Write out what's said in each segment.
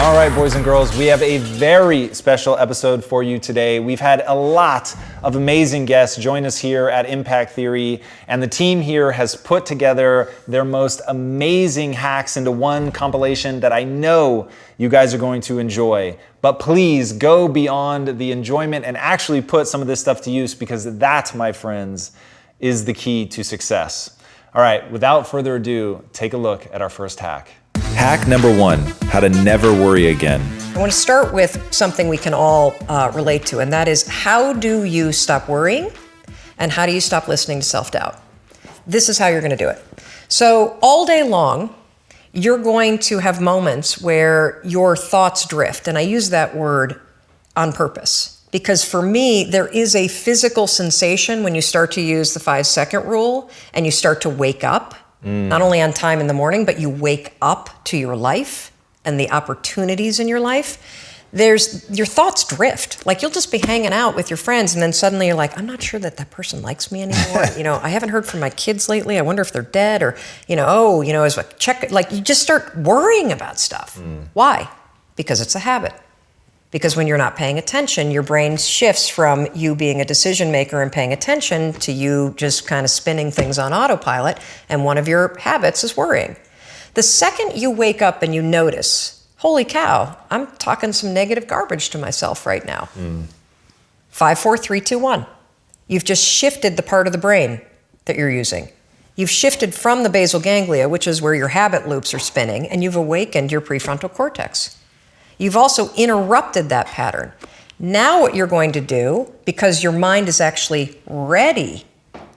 All right, boys and girls, we have a very special episode for you today. We've had a lot of amazing guests join us here at Impact Theory, and the team here has put together their most amazing hacks into one compilation that I know you guys are going to enjoy. But please go beyond the enjoyment and actually put some of this stuff to use, because that, my friends, is the key to success. All right, without further ado, take a look at our first hack. Hack number 1, how to never worry again. I want to start with something we can all relate to, and that is, how do you stop worrying and how do you stop listening to self-doubt? This is how you're going to do it. So all day long, you're going to have moments where your thoughts drift, and I use that word on purpose because for me, there is a physical sensation when you start to use the 5-second rule and you start to wake up. Not only on time in the morning, but you wake up to your life and the opportunities in your life. Your thoughts drift. Like you'll just be hanging out with your friends and then suddenly you're like, I'm not sure that person likes me anymore. I haven't heard from my kids lately. I wonder if they're dead, or, as a check, like you just start worrying about stuff. Why? Because it's a habit. Because when you're not paying attention, your brain shifts from you being a decision maker and paying attention to you just kind of spinning things on autopilot, and one of your habits is worrying. The second you wake up and you notice, holy cow, I'm talking some negative garbage to myself right now. 5, 4, 3, 2, 1. You've just shifted the part of the brain that you're using. You've shifted from the basal ganglia, which is where your habit loops are spinning, and you've awakened your prefrontal cortex. You've also interrupted that pattern. Now what you're going to do, because your mind is actually ready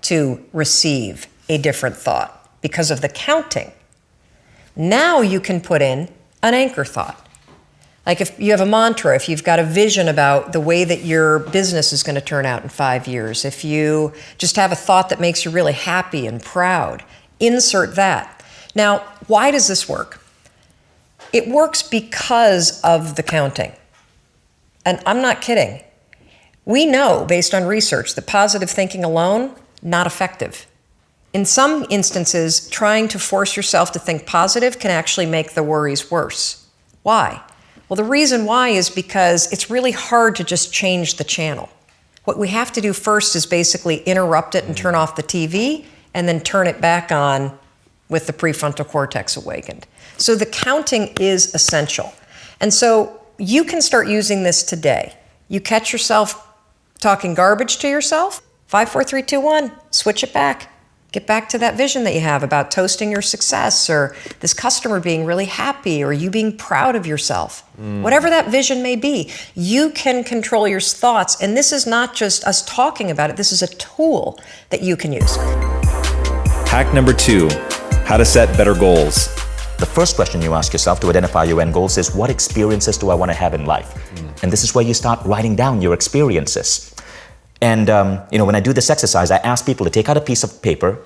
to receive a different thought because of the counting, now you can put in an anchor thought. Like if you have a mantra, if you've got a vision about the way that your business is going to turn out in 5 years, if you just have a thought that makes you really happy and proud, insert that. Now, why does this work? It works because of the counting. And I'm not kidding. We know, based on research, that positive thinking alone, not effective. In some instances, trying to force yourself to think positive can actually make the worries worse. Why? Well, the reason why is because it's really hard to just change the channel. What we have to do first is basically interrupt it and turn off the TV, and then turn it back on with the prefrontal cortex awakened. So the counting is essential. And so you can start using this today. You catch yourself talking garbage to yourself, 5, 4, 3, 2, 1, switch it back. Get back to that vision that you have about toasting your success, or this customer being really happy, or you being proud of yourself. Whatever that vision may be, you can control your thoughts. And this is not just us talking about it, this is a tool that you can use. Hack number 2, how to set better goals. The first question you ask yourself to identify your end goals is, what experiences do I want to have in life? And this is where you start writing down your experiences. And when I do this exercise, I ask people to take out a piece of paper,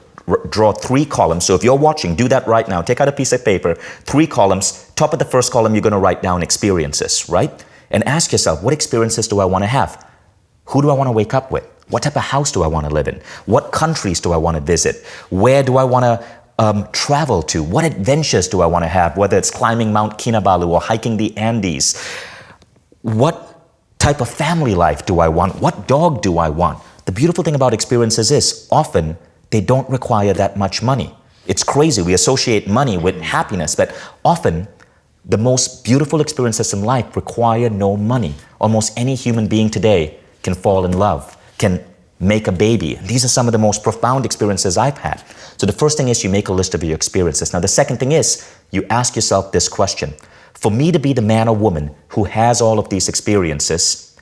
draw 3 columns. So if you're watching, do that right now. Take out a piece of paper, 3 columns. Top of the first column, you're going to write down experiences, right? And ask yourself, what experiences do I want to have? Who do I want to wake up with? What type of house do I want to live in? What countries do I want to visit? Where do I want to travel to? What adventures do I want to have, whether it's climbing Mount Kinabalu or hiking the Andes? What type of family life do I want? What dog do I want? The beautiful thing about experiences is often they don't require that much money. It's crazy. We associate money with happiness, but often the most beautiful experiences in life require no money. Almost any human being today can fall in love, can make a baby. These are some of the most profound experiences I've had. So the first thing is you make a list of your experiences. Now the second thing is you ask yourself this question. For me to be the man or woman who has all of these experiences,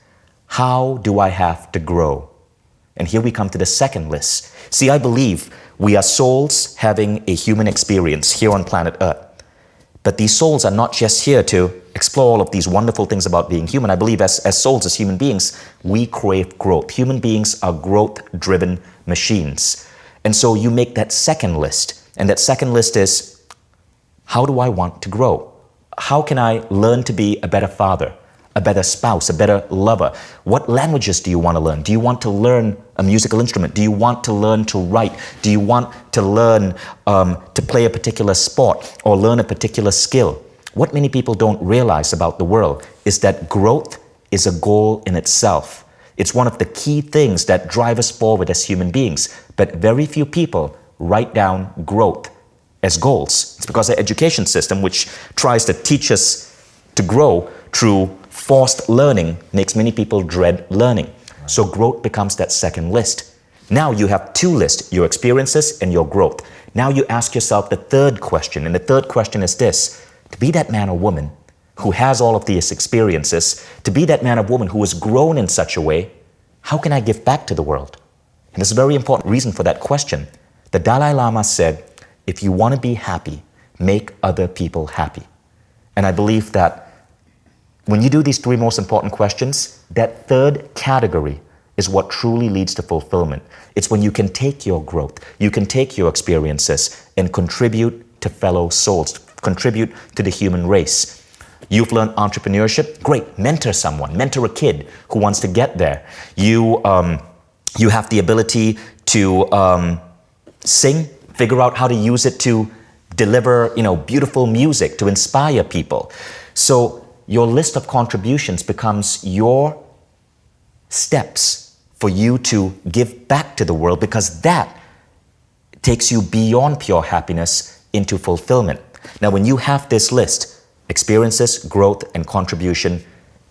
how do I have to grow? And here we come to the second list. See, I believe we are souls having a human experience here on planet Earth. But these souls are not just here to explore all of these wonderful things about being human. I believe as souls, as human beings, we crave growth. Human beings are growth-driven machines. And so you make that second list. And that second list is, how do I want to grow? How can I learn to be a better father, a better spouse, a better lover? What languages do you want to learn? Do you want to learn a musical instrument? Do you want to learn to write? Do you want to learn to play a particular sport or learn a particular skill? what many people don't realize about the world is that growth is a goal in itself. It's one of the key things that drive us forward as human beings, but very few people write down growth as goals. It's because the education system, which tries to teach us to grow through forced learning, makes many people dread learning. So growth becomes that second list. Now you have two lists, your experiences and your growth. Now you ask yourself the third question, and the third question is this: to be that man or woman who has all of these experiences, to be that man or woman who has grown in such a way, how can I give back to the world? And there's a very important reason for that question. The Dalai Lama said, if you want to be happy, make other people happy. And I believe that when you do these three most important questions, that third category is what truly leads to fulfillment. It's when you can take your growth, you can take your experiences and contribute to fellow souls, contribute to the human race. You've learned entrepreneurship, great, mentor someone, mentor a kid who wants to get there. You have the ability to sing, figure out how to use it to deliver, beautiful music, to inspire people. So your list of contributions becomes your steps for you to give back to the world, because that takes you beyond pure happiness into fulfillment. Now, when you have this list, experiences, growth, and contribution,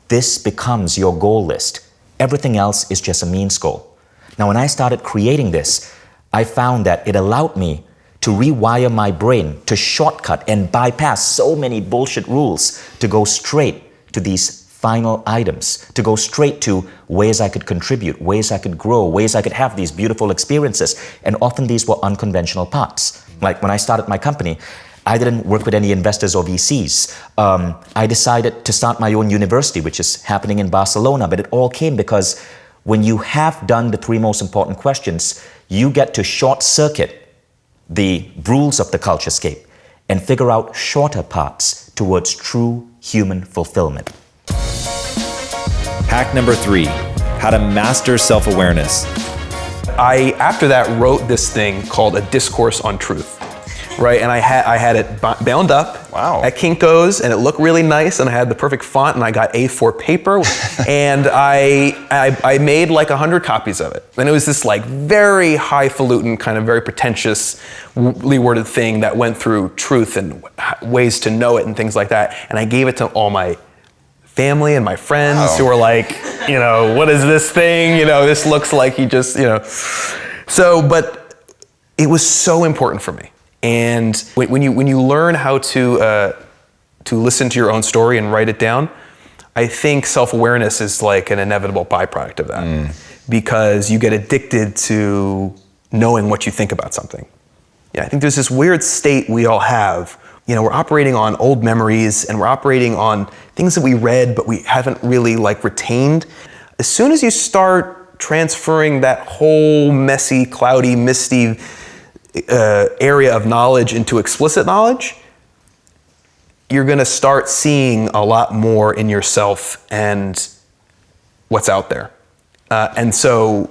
this becomes your goal list. Everything else is just a means goal. Now, when I started creating this, I found that it allowed me to rewire my brain, to shortcut and bypass so many bullshit rules, to go straight to these final items, to go straight to ways I could contribute, ways I could grow, ways I could have these beautiful experiences. And often these were unconventional paths. Like when I started my company, I didn't work with any investors or VCs. I decided to start my own university, which is happening in Barcelona, but it all came because when you have done the three most important questions, you get to short circuit the rules of the culturescape and figure out shorter paths towards true human fulfillment. Hack number 3, how to master self-awareness. I, after that, wrote this thing called A Discourse on Truth. Right, and I had it bound up at Kinko's, and it looked really nice, and I had the perfect font, and I got A4 paper, and I made like 100 copies of it. And it was this like very highfalutin, kind of very pretentiously worded thing that went through truth and ways to know it and things like that. And I gave it to all my family and my friends who were like, what is this thing? This looks like you just, So, but it was so important for me. And when you learn how to listen to your own story and write it down, I think self-awareness is like an inevitable byproduct of that, because you get addicted to knowing what you think about something. Yeah, I think there's this weird state we all have. We're operating on old memories, and we're operating on things that we read but we haven't really retained. As soon as you start transferring that whole messy, cloudy, misty area of knowledge into explicit knowledge, you're going to start seeing a lot more in yourself and what's out there. And so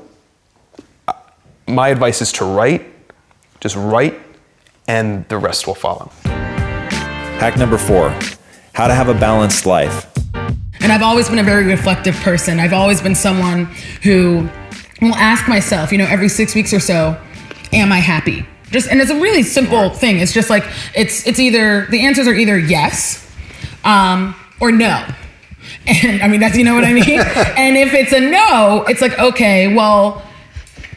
my advice is to write, just write, and the rest will follow. Hack number 4, how to have a balanced life. And I've always been a very reflective person. I've always been someone who will ask myself, every 6 weeks or so, am I happy? And it's a really simple thing. It's just like, it's either, the answers are either yes, or no. And I mean, that's, you know what I mean? And if it's a no, it's like, okay, well,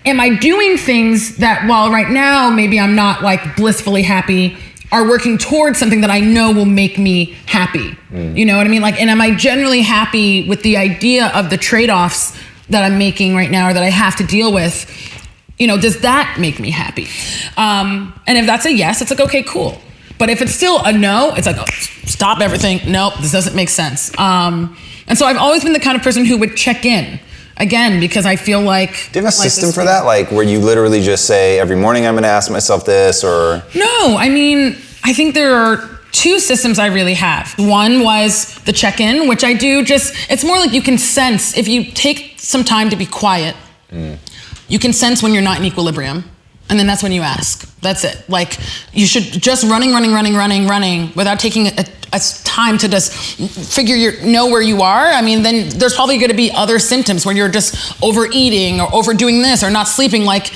am I doing things that while right now, maybe I'm not blissfully happy, are working towards something that I know will make me happy? You know what I mean? And am I generally happy with the idea of the trade-offs that I'm making right now, or that I have to deal with? Does that make me happy? And if that's a yes, it's like, okay, cool. But if it's still a no, it's like, oh, stop everything. Nope, this doesn't make sense. And so I've always been the kind of person who would check in, again, because I feel like... Do you have a system for that? Where you literally just say, every morning I'm going to ask myself this, or... No, I mean, I think there are 2 systems I really have. One was the check-in, which I do it's more like you can sense, if you take some time to be quiet, you can sense when you're not in equilibrium, and then that's when you ask. That's it. You should just running without taking a time to just know where you are, I mean, then there's probably going to be other symptoms where you're just overeating or overdoing this or not sleeping. Like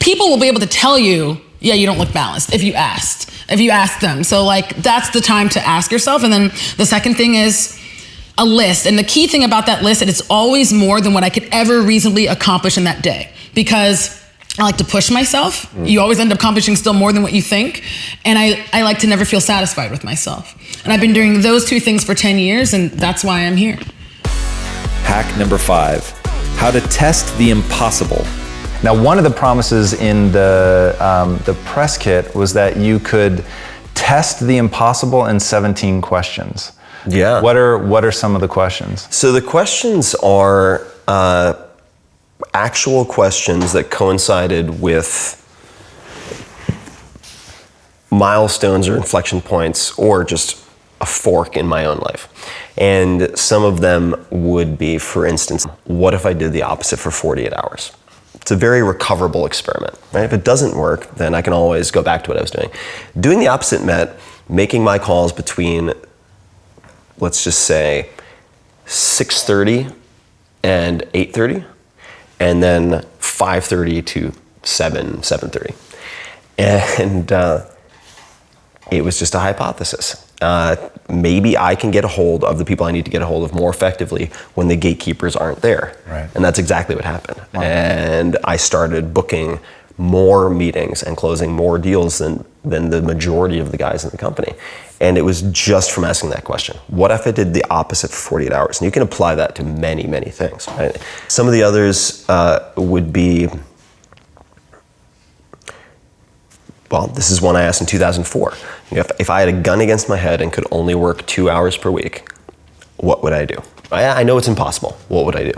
people will be able to tell you, yeah, you don't look balanced if you asked them. So like, that's the time to ask yourself. And then the second thing is a list. And the key thing about that list is it's always more than what I could ever reasonably accomplish in that day, because I like to push myself. You always end up accomplishing still more than what you think. And I like to never feel satisfied with myself. And I've been doing those two things for 10 years, and that's why I'm here. Hack number 5, how to test the impossible. Now, one of the promises in the press kit was that you could test the impossible in 17 questions. Yeah. What are some of the questions? So the questions are actual questions that coincided with milestones or inflection points or just a fork in my own life. And some of them would be, for instance, what if I did the opposite for 48 hours? It's a very recoverable experiment, right? If it doesn't work, then I can always go back to what I was doing. Doing the opposite meant making my calls between, let's just say, 6:30 and 8:30, and then 5:30 to 7:30. And it was just a hypothesis. Maybe I can get a hold of the people I need to get a hold of more effectively when the gatekeepers aren't there. Right. And that's exactly what happened. Wow. And I started booking more meetings and closing more deals than the majority of the guys in the company. And it was just from asking that question. What if I did the opposite for 48 hours? And you can apply that to many, many things. Right? Some of the others would be, well, this is one I asked in 2004. If I had a gun against my head and could only work 2 hours per week, what would I do? I know it's impossible. What would I do?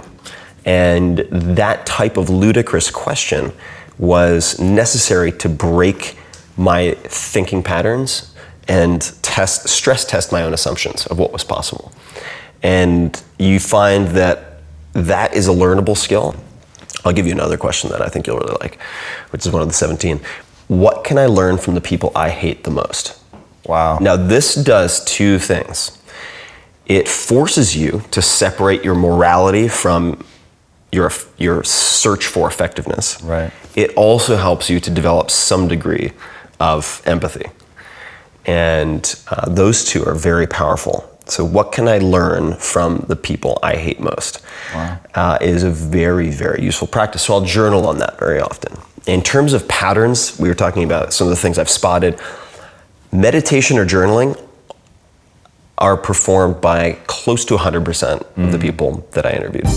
And that type of ludicrous question was necessary to break my thinking patterns and stress test my own assumptions of what was possible. And you find that that is a learnable skill. I'll give you another question that I think you'll really like, which is one of the 17. What can I learn from the people I hate the most? Wow. Now this does two things. It forces you to separate your morality from your search for effectiveness. Right. It also helps you to develop some degree of empathy. And those two are very powerful. So what can I learn from the people I hate most? Wow. Is a very, very useful practice. So I'll journal on that very often. In terms of patterns, we were talking about some of the things I've spotted. Meditation or journaling are performed by close to 100% of the people that I interviewed.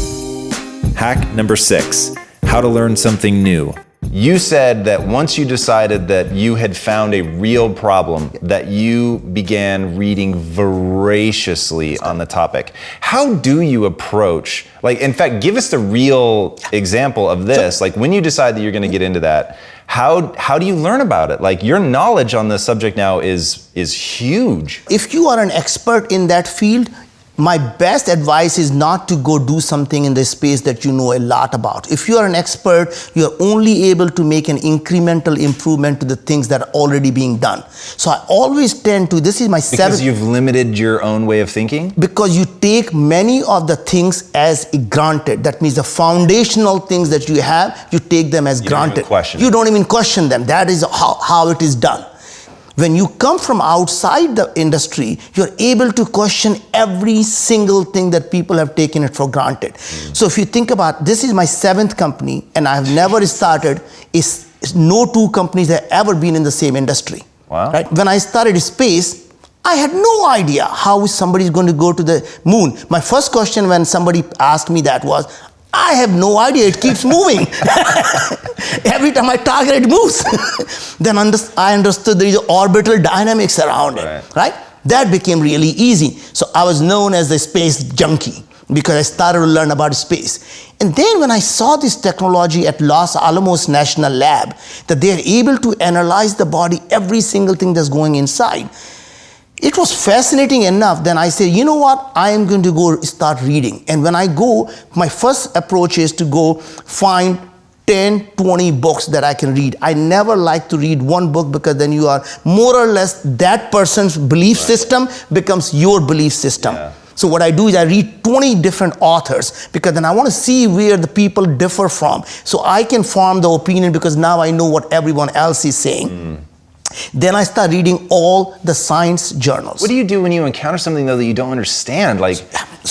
Hack number 6, how to learn something new. You said that once you decided that you had found a real problem, that you began reading voraciously on the topic. How do you approach, in fact, give us the real example of this. Like when you decide that you're going to get into that, how do you learn about it? Like your knowledge on this subject now is huge. If you are an expert in that field, my best advice is not to go do something in the space that you know a lot about. If you are an expert, you're only able to make an incremental improvement to the things that are already being done. So I always tend to, this is my seventh. Because you've limited your own way of thinking? Because you take many of the things as granted. That means the foundational things that you have, you take them as granted. Don't even question you don't even question them. That is how it is done. When you come from outside the industry, you're able to question every single thing that people have taken it for granted. So if you think about, this is my 7th company, and I have never started, no two companies have ever been in the same industry. Wow. Right? When I started space, I had no idea how somebody is going to go to the moon. My first question when somebody asked me that was, I have no idea, it keeps moving. Every time I target, it moves. Then I understood there is orbital dynamics around it, right? That became really easy. So I was known as the space junkie because I started to learn about space. And then when I saw this technology at Los Alamos National Lab, that they're able to analyze the body, every single thing that's going inside, it was fascinating enough. Then I said, you know what? I am going to go start reading. And when I go, my first approach is to go find 10, 20 books that I can read. I never like to read one book because then you are more or less that person's belief system becomes your belief system. Yeah. So what I do is I read 20 different authors because then I want to see where the people differ from. So I can form the opinion because now I know what everyone else is saying. Then I start reading all the science journals. What do you do when you encounter something though that you don't understand? Like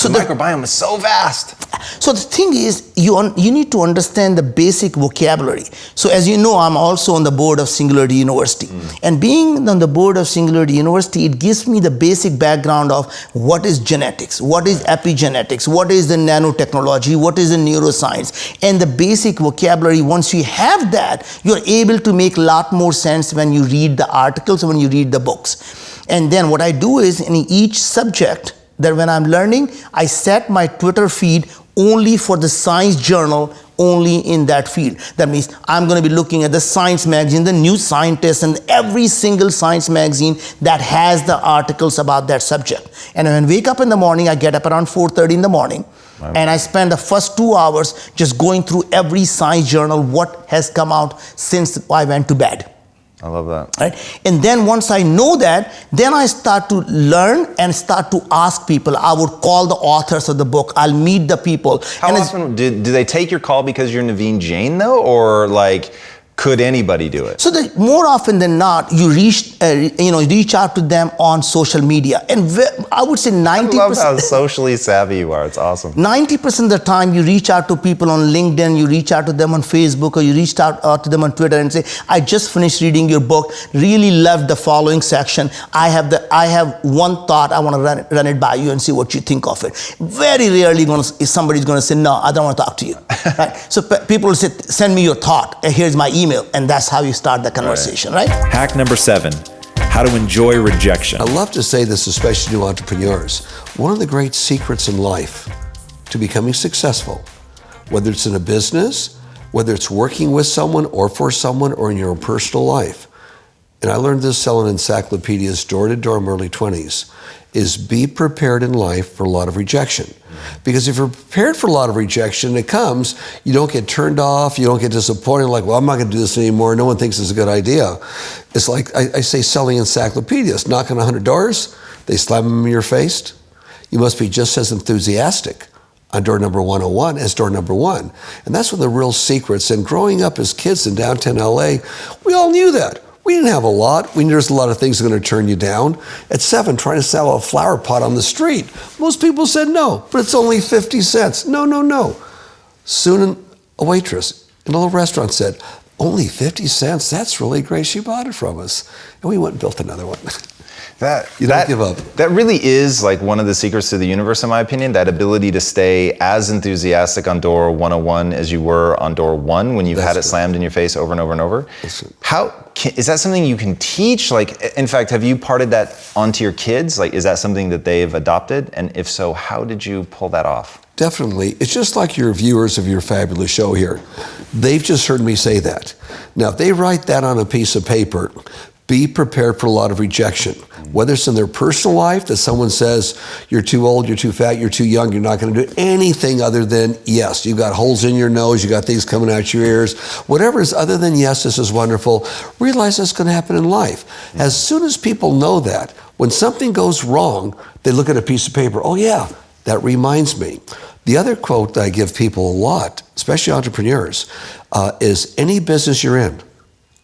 the microbiome is so vast. So the thing is, you need to understand the basic vocabulary. So as you know, I'm also on the board of Singularity University. And being on the board of Singularity University, it gives me the basic background of what is genetics, what is epigenetics, what is the nanotechnology, what is the neuroscience. And the basic vocabulary, once you have that, you're able to make a lot more sense when you read the articles, when you read the books. And then what I do is in each subject, that when I'm learning, I set my Twitter feed only for the science journal, only in that field. That means I'm going to be looking at the science magazine, the New Scientist, and every single science magazine that has the articles about that subject. And when I wake up in the morning, I get up around 4:30 in the morning, and I spend the first 2 hours just going through every science journal, what has come out since I went to bed. I love that. Right? And then once I know that, then I start to learn and start to ask people. I would call the authors of the book. I'll meet the people. How often do they take your call because you're Naveen Jain though, or like could anybody do it? So more often than not, you reach out to them on social media, and I would say 90%. I love how socially savvy you are. It's awesome. 90% of the time, you reach out to people on LinkedIn, you reach out to them on Facebook, or you reach out to them on Twitter and say, "I just finished reading your book. Really loved the following section. I have one thought. I want to run it by you and see what you think of it." Very rarely somebody's going to say, "No, I don't want to talk to you." Right? So people will say, "Send me your thought. Here's my email." And that's how you start the conversation, right? Hack number 7, how to enjoy rejection. I love to say this, especially to entrepreneurs. One of the great secrets in life to becoming successful, whether it's in a business, whether it's working with someone or for someone or in your own personal life, and I learned this selling encyclopedias door to door in my early 20s, is be prepared in life for a lot of rejection. Because if you're prepared for a lot of rejection, it comes, you don't get turned off, you don't get disappointed, like, well, I'm not going to do this anymore, no one thinks it's a good idea. It's like, I say selling encyclopedias, knock on 100 doors, they slam them in your face. You must be just as enthusiastic on door number 101 as door number 1. And that's one of the real secrets. And growing up as kids in downtown LA, we all knew that. We didn't have a lot. We knew there's a lot of things that are going to turn you down. At 7, trying to sell a flower pot on the street, most people said no, but it's only 50 cents. No. Soon a waitress in a little restaurant said, "Only 50 cents? That's really great. She bought it from us." And we went and built another one. You don't give up. That really is like one of the secrets to the universe, in my opinion, that ability to stay as enthusiastic on door 101 as you were on door 1 when you've had it slammed in your face over and over and over. Is that something you can teach? Like, in fact, have you parted that onto your kids? Like, is that something that they've adopted? And if so, how did you pull that off? Definitely. It's just like your viewers of your fabulous show here. They've just heard me say that. Now, if they write that on a piece of paper, be prepared for a lot of rejection. Whether it's in their personal life, that someone says, "You're too old, you're too fat, you're too young, you're not going to do anything other than yes." You got holes in your nose, you got things coming out your ears. Whatever is other than yes, this is wonderful. Realize that's going to happen in life. As soon as people know that, when something goes wrong, they look at a piece of paper. "Oh yeah, that reminds me." The other quote that I give people a lot, especially entrepreneurs, is any business you're in,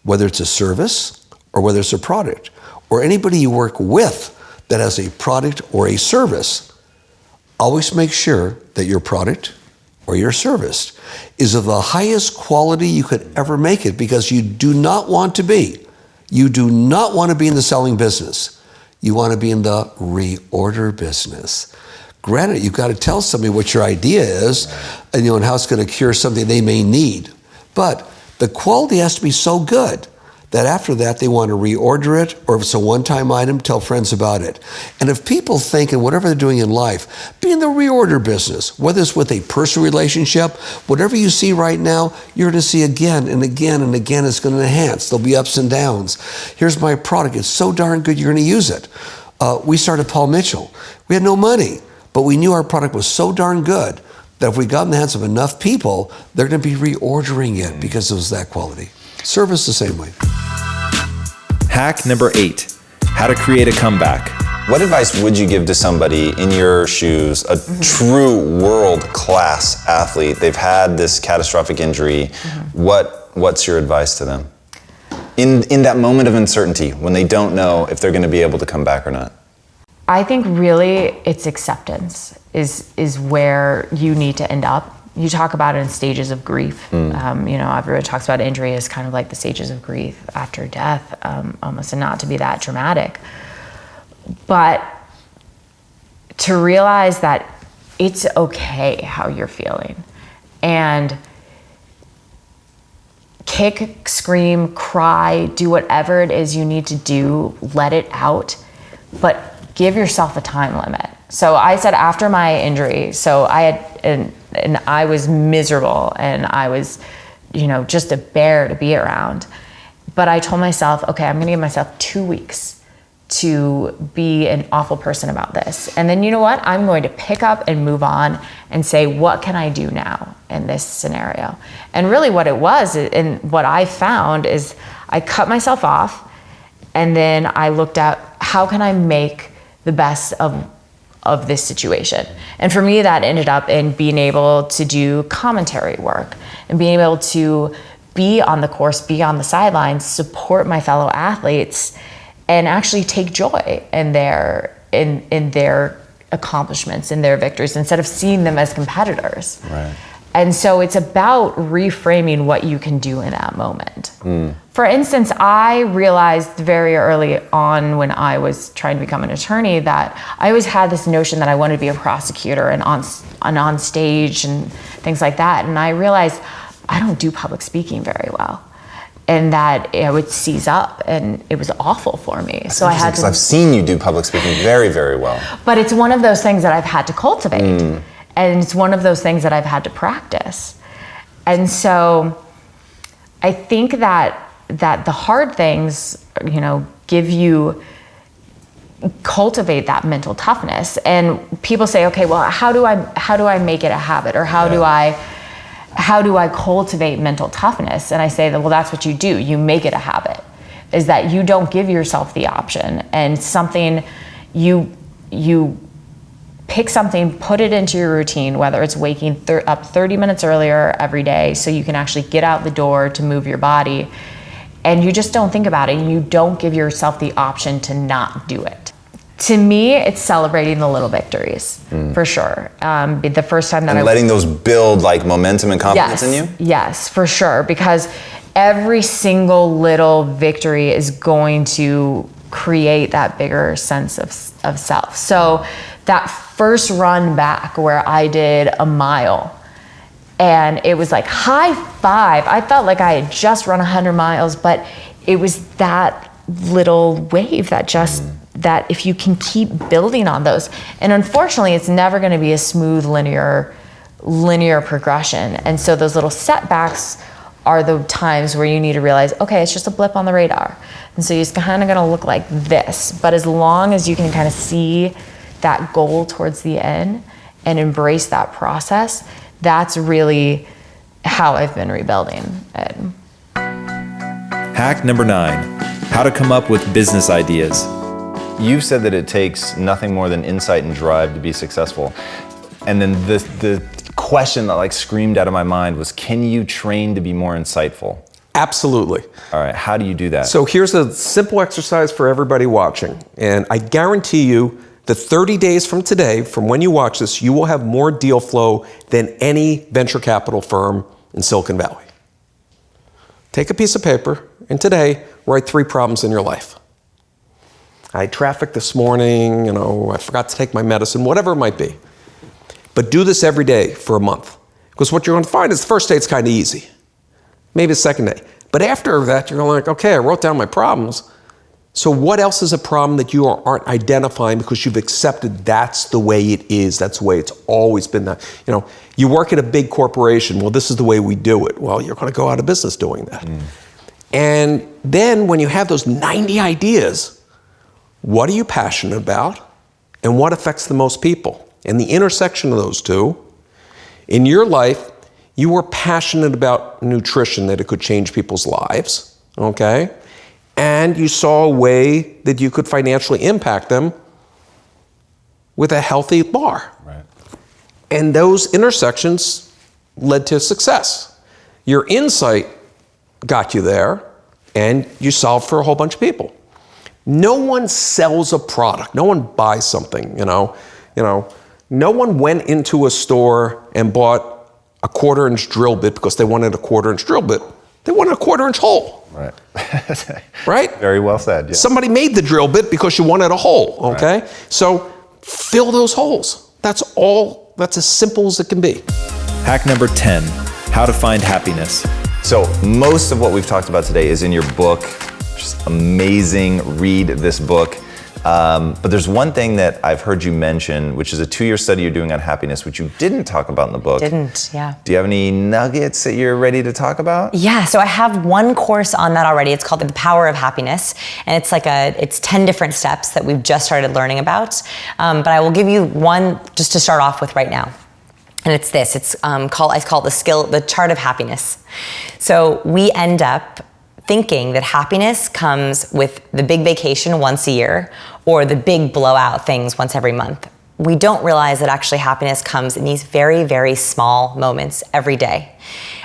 whether it's a service or whether it's a product, or anybody you work with that has a product or a service, always make sure that your product or your service is of the highest quality you could ever make it, because you do not want to be in the selling business. You want to be in the reorder business. Granted, you've got to tell somebody what your idea is, and how it's going to cure something they may need. But the quality has to be so good that after that they want to reorder it, or if it's a one-time item, tell friends about it. And if people think in whatever they're doing in life, be in the reorder business, whether it's with a personal relationship, whatever you see right now, you're going to see again and again and again. It's going to enhance. There'll be ups and downs. Here's my product. It's so darn good, you're going to use it. We started Paul Mitchell. We had no money, but we knew our product was so darn good that if we got in the hands of enough people, they're going to be reordering it because it was that quality. Service the same way. Hack number 8, how to create a comeback. What advice would you give to somebody in your shoes, a true world-class athlete? They've had this catastrophic injury. What's your advice to them? In that moment of uncertainty, when they don't know if they're going to be able to come back or not? I think really it's acceptance is where you need to end up. You talk about it in stages of grief. Everyone talks about injury as kind of like the stages of grief after death, almost, and not to be that dramatic. But to realize that it's okay how you're feeling, and kick, scream, cry, do whatever it is you need to do, let it out, but give yourself a time limit. So I said after my injury, so I had, and I was miserable, and I was, just a bear to be around. But I told myself, okay, I'm gonna give myself 2 weeks to be an awful person about this. And then you know what? I'm going to pick up and move on and say, what can I do now in this scenario? And really what it was, and what I found is I cut myself off, and then I looked at how can I make the best of this situation. And for me, that ended up in being able to do commentary work and being able to be on the course, be on the sidelines, support my fellow athletes, and actually take joy in their accomplishments, in their victories, instead of seeing them as competitors. Right. And so it's about reframing what you can do in that moment. For instance, I realized very early on when I was trying to become an attorney that I always had this notion that I wanted to be a prosecutor and on stage and things like that. And I realized I don't do public speaking very well, and that I would seize up, and it was awful for me. So I had to. I've seen you do public speaking very, very well. But it's one of those things that I've had to cultivate, and it's one of those things that I've had to practice. And so I think that the hard things, give you, cultivate that mental toughness. And people say, okay, well, how do I make it a habit, or how do I cultivate mental toughness? And I say that, well, that's what you do. You make it a habit, is that you don't give yourself the option, and something you pick something, put it into your routine, whether it's waking up 30 minutes earlier every day so you can actually get out the door to move your body, and you just don't think about it, and you don't give yourself the option to not do it. To me, it's celebrating the little victories, for sure. The first time that letting those build like momentum and confidence in you? Yes, for sure, because every single little victory is going to create that bigger sense of self. So that first run back where I did a mile, and it was like high five. I felt like I had just run 100 miles, but it was that little wave that just, that if you can keep building on those, and unfortunately it's never going to be a smooth linear progression. And so those little setbacks are the times where you need to realize, okay, it's just a blip on the radar. And so it's kind of going to look like this, but as long as you can kind of see that goal towards the end and embrace that process, that's really how I've been rebuilding it. Hack number 9, how to come up with business ideas. You've said that it takes nothing more than insight and drive to be successful. And then the question that like screamed out of my mind was, can you train to be more insightful? Absolutely. All right, how do you do that? So here's a simple exercise for everybody watching. And I guarantee you that 30 days from today, from when you watch this, you will have more deal flow than any venture capital firm in Silicon Valley. Take a piece of paper, and today, write 3 problems in your life. I had traffic this morning, I forgot to take my medicine, whatever it might be. But do this every day for a month. Because what you're going to find is the first day it's kind of easy. Maybe the second day. But after that, you're like, okay, I wrote down my problems. So what else is a problem that you aren't identifying because you've accepted that's the way it is, that's the way it's always been that. You work at a big corporation, well, this is the way we do it. Well, you're going to go out of business doing that. And then when you have those 90 ideas, what are you passionate about and what affects the most people? And the intersection of those two In your life, you were passionate about nutrition, that it could change people's lives, okay? And you saw a way that you could financially impact them with a healthy bar. Right. And those intersections led to success. Your insight got you there, and you solved for a whole bunch of people. No one sells a product. No one buys something, you know. No one went into a store and bought a 1/4-inch drill bit because they wanted a 1/4-inch drill bit. They wanted a 1/4-inch hole. Right. Right? Very well said. Yeah. Somebody made the drill bit because you wanted a hole, okay? Right. So fill those holes. That's all, that's as simple as it can be. Hack number 10, how to find happiness. So most of what we've talked about today is in your book. Just amazing, read this book. But there's one thing that I've heard you mention, which is a 2-year study you're doing on happiness, which you didn't talk about in the book. Didn't, yeah. Do you have any nuggets that you're ready to talk about? Yeah, so I have one course on that already. It's called The Power of Happiness. And it's like it's 10 different steps that we've just started learning about. But I will give you one just to start off with right now. And it's this, I call it the chart of happiness. So we end up thinking that happiness comes with the big vacation once a year or the big blowout things once every month. We don't realize that actually happiness comes in these very, very small moments every day.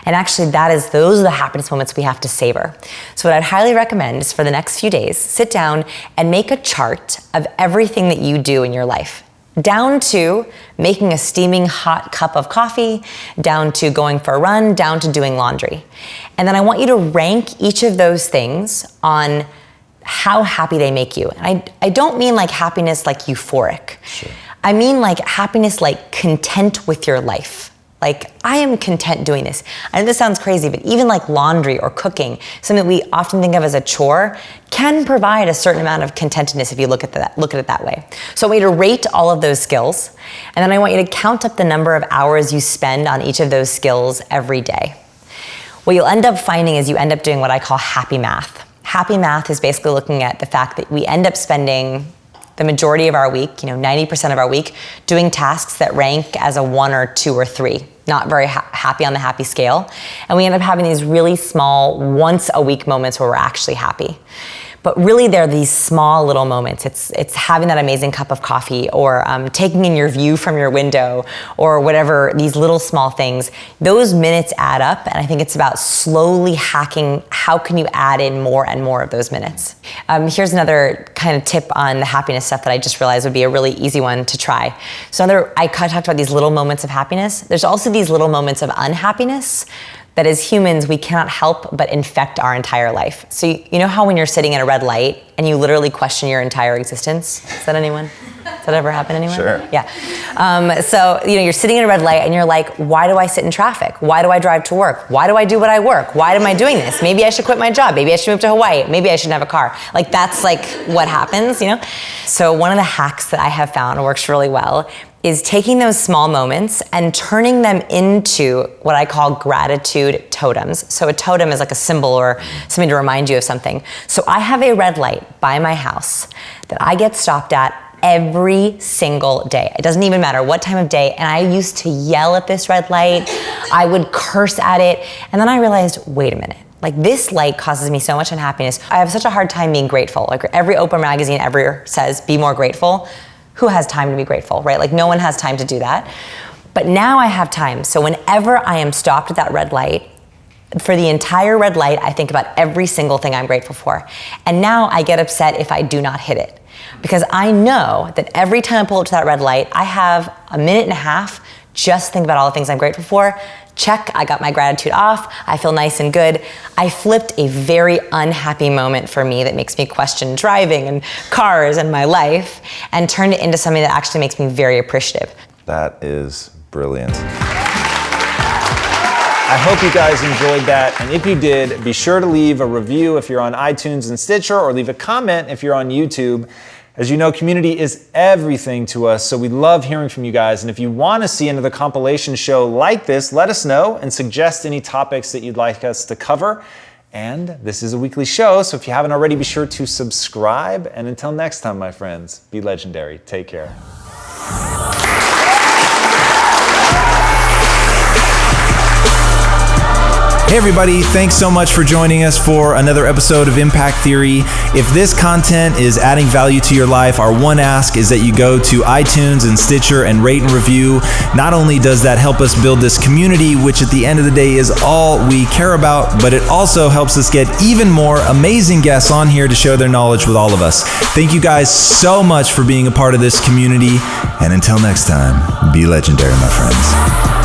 And actually those are the happiness moments we have to savor. So what I'd highly recommend is for the next few days, sit down and make a chart of everything that you do in your life. Down to making a steaming hot cup of coffee, down to going for a run, down to doing laundry. And then I want you to rank each of those things on how happy they make you. And I don't mean like happiness like euphoric. Sure. I mean like happiness like content with your life. Like, I am content doing this. I know this sounds crazy, but even like laundry or cooking, something we often think of as a chore, can provide a certain amount of contentedness if you look at it that way. So I want you to rate all of those skills, and then I want you to count up the number of hours you spend on each of those skills every day. What you'll end up finding is you end up doing what I call happy math. Happy math is basically looking at the fact that we end up spending the majority of our week, 90% of our week, doing tasks that rank as a 1 or 2 or 3, not very happy on the happy scale. And we end up having these really small, once a week moments where we're actually happy. But really, they're these small little moments. It's having that amazing cup of coffee, or taking in your view from your window, or whatever, these little small things. Those minutes add up, and I think it's about slowly hacking how can you add in more and more of those minutes. Here's another kind of tip on the happiness stuff that I just realized would be a really easy one to try. So I talked about these little moments of happiness. There's also these little moments of unhappiness that as humans, we cannot help but infect our entire life. So you know how when you're sitting at a red light and you literally question your entire existence? Is that anyone? Does that ever happen anywhere? Sure. Yeah. So you're sitting at a red light and you're like, why do I sit in traffic? Why do I drive to work? Why do I do what I work? Why am I doing this? Maybe I should quit my job. Maybe I should move to Hawaii. Maybe I shouldn't have a car. Like, that's like what happens, So one of the hacks that I have found works really well is taking those small moments and turning them into what I call gratitude totems. So a totem is like a symbol or something to remind you of something. So I have a red light by my house that I get stopped at every single day. It doesn't even matter what time of day. And I used to yell at this red light. I would curse at it. And then I realized, wait a minute. Like, this light causes me so much unhappiness. I have such a hard time being grateful. Like, every Oprah magazine ever says, be more grateful. Who has time to be grateful, right? Like, no one has time to do that. But now I have time. So whenever I am stopped at that red light, for the entire red light, I think about every single thing I'm grateful for. And now I get upset if I do not hit it. Because I know that every time I pull up to that red light, I have a minute and a half just to think about all the things I'm grateful for. Check, I got my gratitude off. I feel nice and good. I flipped a very unhappy moment for me that makes me question driving and cars and my life, and turned it into something that actually makes me very appreciative. That is brilliant. I hope you guys enjoyed that. And if you did, be sure to leave a review if you're on iTunes and Stitcher, or leave a comment if you're on YouTube. As you know, community is everything to us, so we love hearing from you guys. And if you want to see another compilation show like this, let us know and suggest any topics that you'd like us to cover. And this is a weekly show, so if you haven't already, be sure to subscribe. And until next time, my friends, be legendary. Take care. Hey everybody, thanks so much for joining us for another episode of Impact Theory. If this content is adding value to your life, our one ask is that you go to iTunes and Stitcher and rate and review. Not only does that help us build this community, which at the end of the day is all we care about, but it also helps us get even more amazing guests on here to share their knowledge with all of us. Thank you guys so much for being a part of this community, and until next time, be legendary, my friends.